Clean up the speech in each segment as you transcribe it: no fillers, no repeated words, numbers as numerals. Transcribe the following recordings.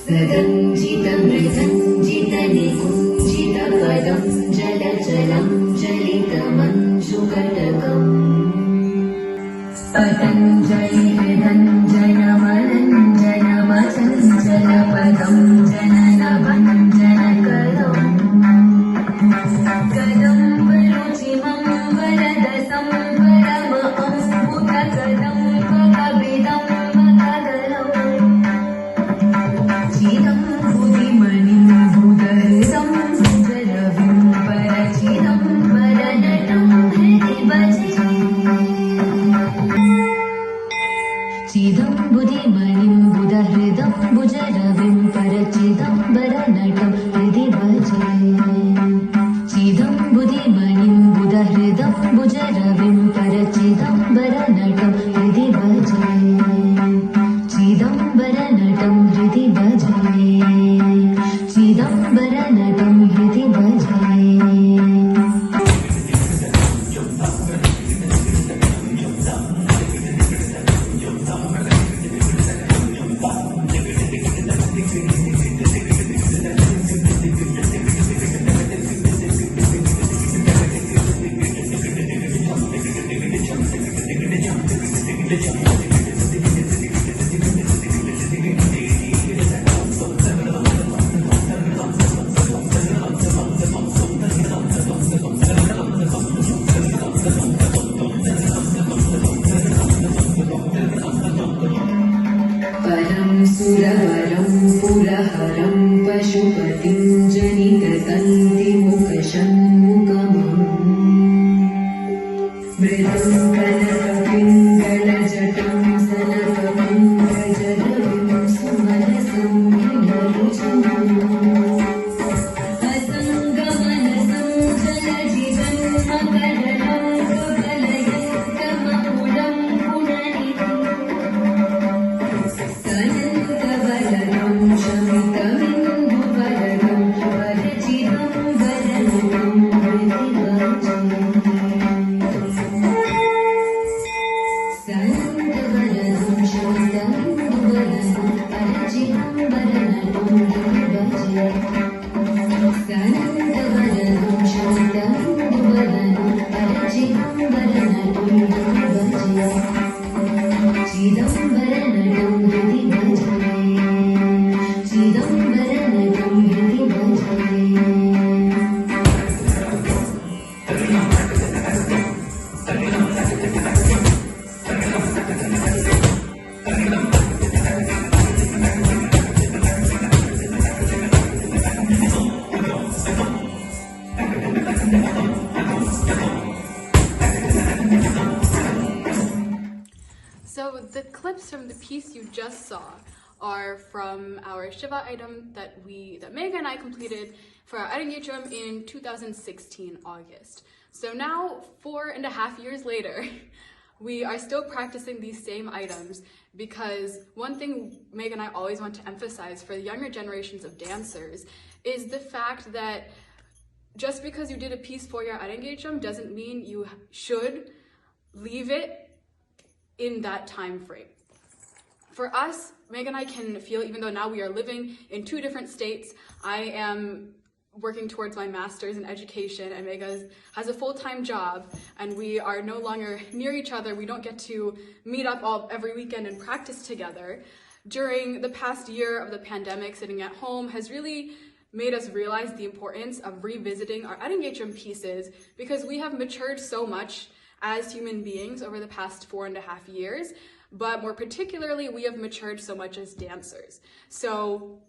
सदञ्जितमृदञ्जितनिकुञ्जितपदं जलचलं जलितमञ्जुकटकम् पतञ्जलि हृदञ्जनमरञ्जनमचञ्चलपदं जननभञ्जनकरम् कदम्बरुचिमं वरदसं परम अम्बुकदं कविदं मकरम् चिदं बुधिमणिं बुधहृदं सुजलविं परचिदं वरनटं हृदि भजे चिदं बुधिमणिं बुधहृदं भुजरविं परचिदं वरनटं हृदि भजे चिदं बुधिमणिं बुधहृदं भुजरविं परचिदं वरनटं हृदि भजे चिदम्बरनटं हृदि भजे चिदम्बरनटं हृदि भजे परं सुरवरं पुरहरं पशुपतिं जनिततन्तिमुखषण्मुखमम् मृदं कनकपिङ्गलजटं सनकपिङ्गजलविं सुमनसं मृगरुचिम् असङ्गमनसं जलजिगं मकरलं कलयन्तमकुलं पुनरितम् सनन्तवदनं शमितमिन्दुवदनं वरचिदं वरनटं हृदि भजे सनन्तवदनं शमितमिन्दुवदनं वरचिदं वरनटं हृदि भजे सनन्तवदनं शमितमिन्दुवदनं वरचिदं वरनटं हृदि भजे चिदम्बरनटं हृदि भजे चिदम्बरनटं हृदि भजे So the clips from the piece you just saw are from our Shiva item that Megha and I completed for our Arangetram in 2016 August. So now, 4.5 years later, we are still practicing these same items because one thing Megha and I always want to emphasize for the younger generations of dancers is the fact that just because you did a piece for your Arangetram doesn't mean you should leave it in that time frame. For us, Megha and I can feel, even though now we are living in 2 different states, I am working towards my master's in education and Megha has a full-time job and we are no longer near each other. We don't get to meet up every weekend and practice together. During the past year of the pandemic, sitting at home has really made us realize the importance of revisiting our Arangetram pieces because we have matured so much as human beings over the past 4.5 years, but more particularly, we have matured so much as dancers. So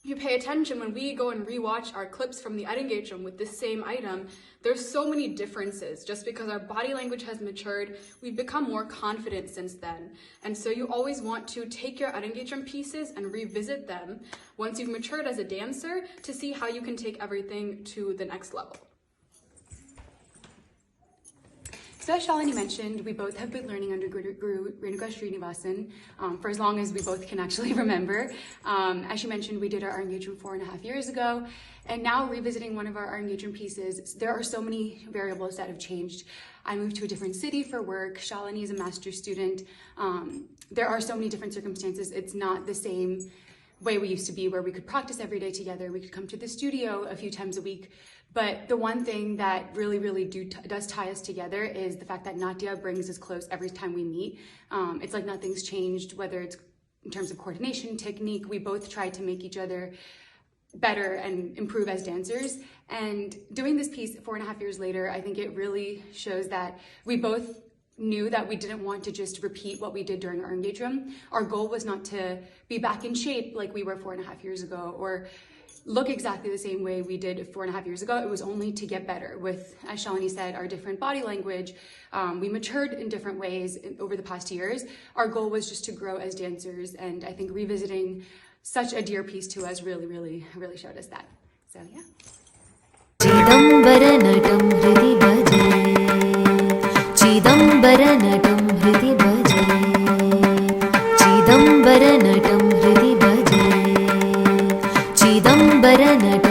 if you pay attention, when we go and rewatch our clips from the Arangetram with this same item, there's so many differences. Just because our body language has matured, we've become more confident since then. And so you always want to take your Arangetram pieces and revisit them once you've matured as a dancer to see how you can take everything to the next level. So as Shalini mentioned, we both have been learning under Guru Renuka Srinivasan for as long as we both can actually remember. As she mentioned, we did our Arangetram 4.5 years ago, and now revisiting one of our Arangetram pieces, there are so many variables that have changed. I moved to a different city for work. Shalini is a master's student. There are so many different circumstances. It's not the same way we used to be, where we could practice every day together, we could come to the studio a few times a week. But the one thing that really does tie us together is the fact that Nadia brings us close every time we meet. It's like nothing's changed, whether it's in terms of coordination, technique. We both try to make each other better and improve as dancers. And doing this piece 4.5 years later, I think it really shows that we both knew that we didn't want to just repeat what we did during Arangetram. Our goal was not to be back in shape like we were 4.5 years ago, or look exactly the same way we did 4.5 years ago. It was only to get better with, as Shalini said, our different body language. We matured in different ways over the past years. Our goal was just to grow as dancers, and I think revisiting such a dear piece to us really showed us that. So yeah. चिदम्बरनटं हृदि भजे चिदम्बरनटं हृदि भजे चिदम्बरनटं हृदि भजे चिदम्बरनटं